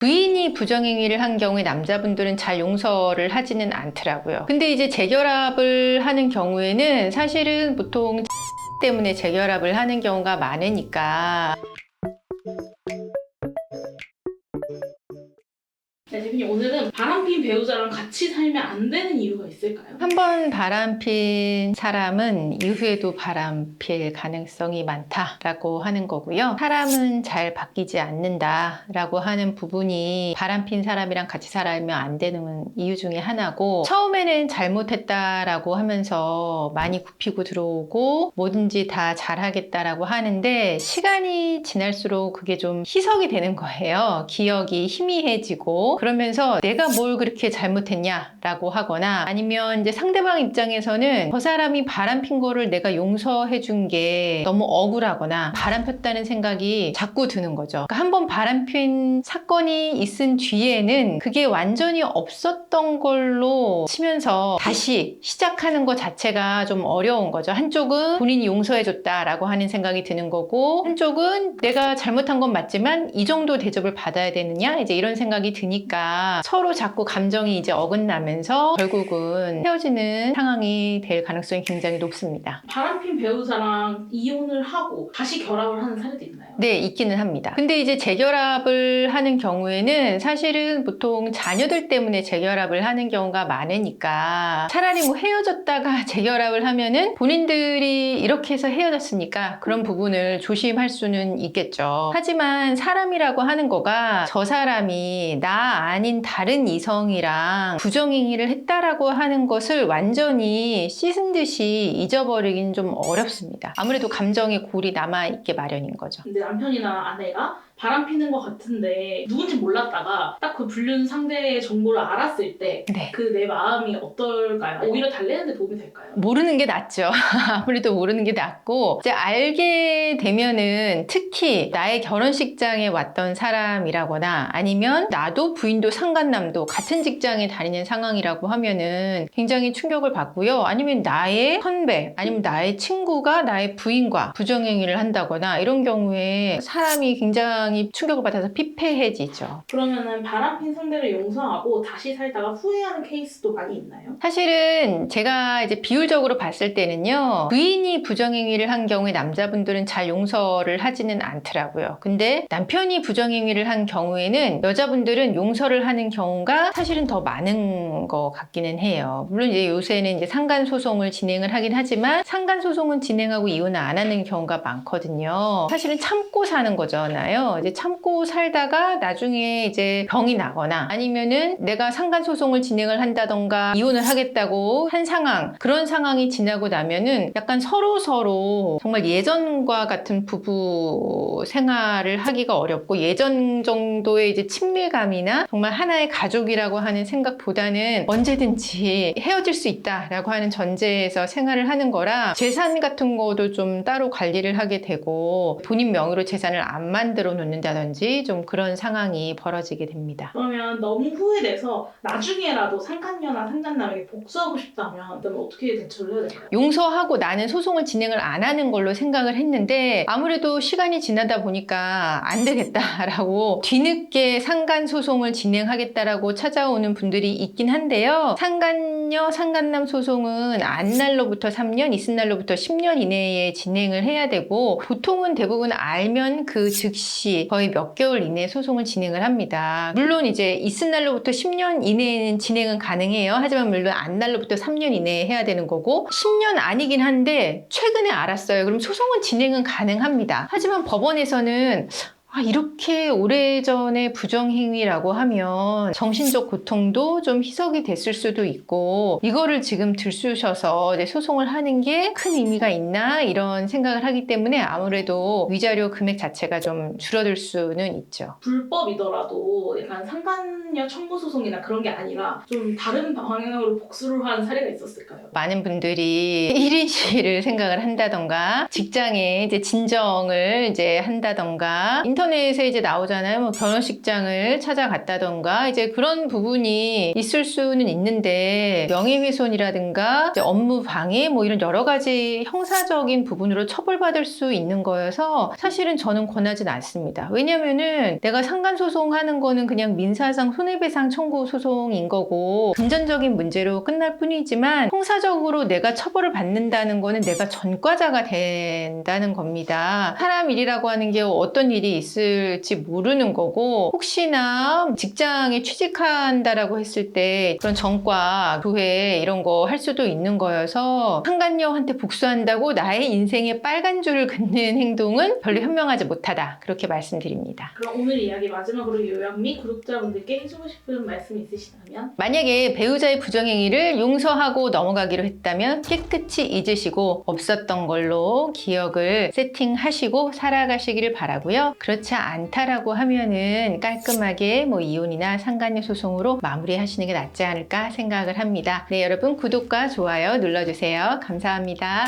부인이 부정행위를 한 경우에 남자분들은 잘 용서를 하지는 않더라고요. 근데 이제 재결합을 하는 경우에는 사실은 보통 때문에 재결합을 하는 경우가 많으니까. 네, 대표님 오늘은 바람핀 배우자랑 같이 살면 안 되는 이유가 있을까요? 한 번 바람핀 사람은 이후에도 바람필 가능성이 많다라고 하는 거고요. 사람은 잘 바뀌지 않는다라고 하는 부분이 바람핀 사람이랑 같이 살면 안 되는 이유 중에 하나고, 처음에는 잘못했다라고 하면서 많이 굽히고 들어오고 뭐든지 다 잘하겠다라고 하는데 시간이 지날수록 그게 좀 희석이 되는 거예요. 기억이 희미해지고, 그러면서 내가 뭘 그렇게 잘못했냐라고 하거나, 아니면 이제 상대방 입장에서는 저 사람이 바람핀 거를 내가 용서해 준 게 너무 억울하거나 바람폈다는 생각이 자꾸 드는 거죠. 그러니까 한번 바람핀 사건이 있은 뒤에는 그게 완전히 없었던 걸로 치면서 다시 시작하는 것 자체가 좀 어려운 거죠. 한쪽은 본인이 용서해 줬다라고 하는 생각이 드는 거고, 한쪽은 내가 잘못한 건 맞지만 이 정도 대접을 받아야 되느냐, 이제 이런 생각이 드니까 서로 자꾸 감정이 이제 어긋나면서 결국은 헤어지는 상황이 될 가능성이 굉장히 높습니다. 바람핀 배우자랑 이혼을 하고 다시 결합을 하는 사례도 있나요? 네, 있기는 합니다. 근데 이제 재결합을 하는 경우에는 사실은 보통 자녀들 때문에 재결합을 하는 경우가 많으니까, 차라리 뭐 헤어졌다가 재결합을 하면은 본인들이 이렇게 해서 헤어졌으니까 그런 부분을 조심할 수는 있겠죠. 하지만 사람이라고 하는 거가 저 사람이 나 아닌 다른 이성이랑 부정행위를 했다라고 하는 것을 완전히 씻은 듯이 잊어버리긴 좀 어렵습니다. 아무래도 감정의 골이 남아있게 마련인 거죠. 근데 남편이나 아내가 바람피는 것 같은데 누군지 몰랐다가 딱 그 불륜 상대의 정보를 알았을 때 네. 그 내 마음이 어떨까요? 오히려 달래는 데 도움이 될까요? 모르는 게 낫죠. 아무래도 모르는 게 낫고, 이제 알게 되면은 특히 나의 결혼식장에 왔던 사람이라거나 아니면 나도 부인도 상간남도 같은 직장에 다니는 상황이라고 하면은 굉장히 충격을 받고요. 아니면 나의 선배 아니면 나의 친구가 나의 부인과 부정행위를 한다거나 이런 경우에 사람이 굉장히 충격을 받아서 피폐해지죠. 그러면은 바람핀 상대를 용서하고 다시 살다가 후회하는 케이스도 많이 있나요? 사실은 제가 이제 비율적으로 봤을 때는요, 부인이 부정행위를 한 경우에 남자분들은 잘 용서를 하지는 않더라고요. 근데 남편이 부정행위를 한 경우에는 여자분들은 용서를 하는 경우가 사실은 더 많은 것 같기는 해요. 물론 이제 요새는 이제 상간소송을 진행을 하긴 하지만 상간소송은 진행하고 이혼을 안 하는 경우가 많거든요. 사실은 참고 사는 거잖아요. 이제 참고 살다가 나중에 이제 병이 나거나 아니면은 내가 상간소송을 진행을 한다던가 이혼을 하겠다고 한 상황, 그런 상황이 지나고 나면은 약간 서로 정말 예전과 같은 부부 생활을 하기가 어렵고, 예전 정도의 이제 친밀감이나 정말 하나의 가족이라고 하는 생각보다는 언제든지 헤어질 수 있다라고 하는 전제에서 생활을 하는 거라 재산 같은 거도 좀 따로 관리를 하게 되고, 본인 명의로 재산을 안 만들어 놓는다든지 좀 그런 상황이 벌어지게 됩니다. 그러면 너무 후회돼서 나중에라도 상간녀나 상간남에게 복수하고 싶다면 그러면 어떻게 대처를 해야 될까요? 용서하고 나는 소송을 진행을 안 하는 걸로 생각을 했는데, 아무래도 시간이 지나다 보니까 안 되겠다라고 뒤늦게 상간 소송을 진행하겠다라고 찾아오는 분들이 있긴 한데요. 상간녀, 상간남 소송은 안 날로부터 3년, 있은 날로부터 10년 이내에 진행을 해야 되고, 보통은 대부분 알면 그 즉시 거의 몇 개월 이내에 소송을 진행을 합니다. 물론 이제 있은 날로부터 10년 이내에는 진행은 가능해요. 하지만 물론 안 날로부터 3년 이내에 해야 되는 거고, 10년 아니긴 한데 최근에 알았어요. 그럼 소송은 진행은 가능합니다. 하지만 법원에서는 이렇게 오래전에 부정행위라고 하면 정신적 고통도 좀 희석이 됐을 수도 있고, 이거를 지금 들쑤셔서 이제 소송을 하는 게 큰 의미가 있나, 이런 생각을 하기 때문에 아무래도 위자료 금액 자체가 좀 줄어들 수는 있죠. 불법이더라도 약간 상간녀 청구 소송이나 그런 게 아니라 좀 다른 방향으로 복수를 한 사례가 있었을까요? 많은 분들이 1인 시위를 생각을 한다던가, 직장에 이제 진정을 이제 한다던가, 인터넷에 이제 나오잖아요. 뭐 결혼식장을 찾아갔다던가 이제 그런 부분이 있을 수는 있는데 명예훼손이라든가 이제 업무 방해 뭐 이런 여러 가지 형사적인 부분으로 처벌받을 수 있는 거여서 사실은 저는 권하진 않습니다. 왜냐면은 내가 상간소송하는 거는 그냥 민사상 손해배상 청구 소송인 거고 금전적인 문제로 끝날 뿐이지만 형사적으로 내가 처벌을 받는다는 거는 내가 전과자가 된다는 겁니다. 사람 일이라고 하는 게 어떤 일이 있을지 모르는 거고 혹시나 직장에 취직한다라고 했을 때 그런 전과, 교회 이런 거 할 수도 있는 거여서 상간녀한테 복수한다고 나의 인생에 빨간 줄을 긋는 행동은 별로 현명하지 못하다. 그렇게 말씀드립니다. 그럼 오늘 이야기 마지막으로 요양 및 구독자분들께 해주고 싶은 말씀 있으시다면? 만약에 배우자의 부정행위를 용서하고 넘어가기로 했다면 깨끗이 잊으시고 없었던 걸로 기억을 세팅하시고 살아가시기를 바라고요. 그렇지 않다라고 하면은 깔끔하게 뭐 이혼이나 상간녀 소송으로 마무리하시는 게 낫지 않을까 생각을 합니다. 네, 여러분 구독과 좋아요 눌러주세요. 감사합니다.